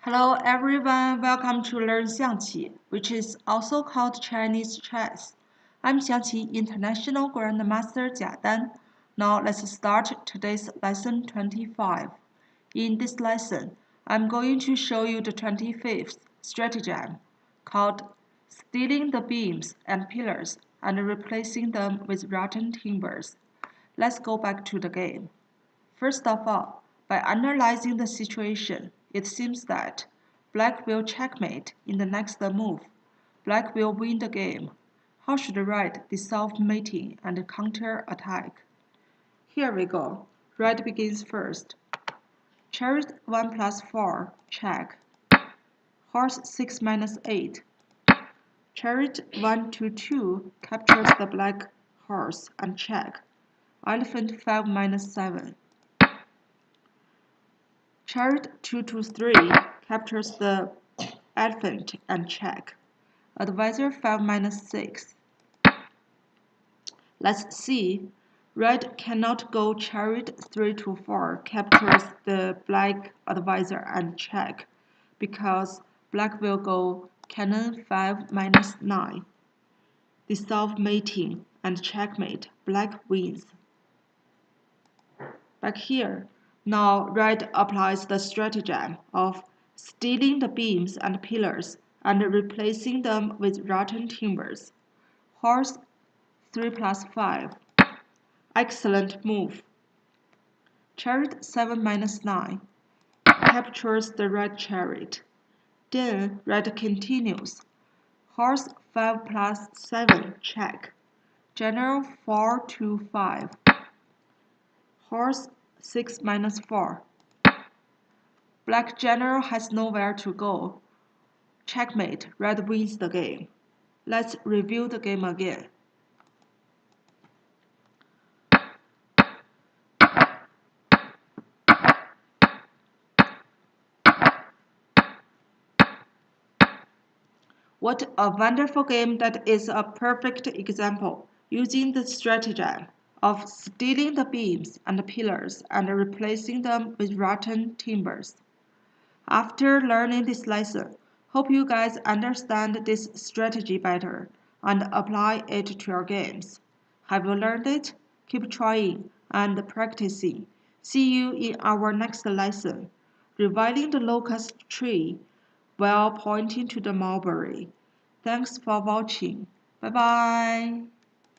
Hello everyone, welcome to Learn Xiangqi, which is also called Chinese chess. I'm Xiangqi International Grandmaster Jia Dan. Now let's start today's lesson 25. In this lesson, I'm going to show you the 25th stratagem called stealing the beams and pillars and replacing them with rotten timbers. Let's go back to the game. First of all, by analyzing the situation, it seems that Black will checkmate in the next move. Black will win the game. How should Red dissolve mating and counter-attack? Here we go. Red begins first. Chariot 1 plus 4, check. Horse 6 minus 8. Chariot 1 to 2 captures the black horse and check. Elephant 5 minus 7. Chariot 2 to 3 captures the elephant and check. Advisor 5 minus 6. Let's see. Red cannot go chariot 3 to 4 captures the black advisor and check because black will go cannon 5 minus 9. Dissolve mating and checkmate. Black wins. Back here, now Red applies the stratagem of stealing the beams and pillars and replacing them with rotten timbers. Horse 3 plus 5. Excellent move. Chariot 7 minus 9 captures the red chariot. Then Red continues. Horse 5 plus 7 check. General 4 to 5. Horse 6 minus 4. Black general has nowhere to go. Checkmate, Red wins the game. Let's review the game again. What a wonderful game that is a perfect example using the stratagem of stealing the beams and pillars and replacing them with rotten timbers. After learning this lesson, hope you guys understand this strategy better and apply it to your games. Have you learned it? Keep trying and practicing. See you in our next lesson. Revealing the locust tree while pointing to the mulberry. Thanks for watching. Bye bye.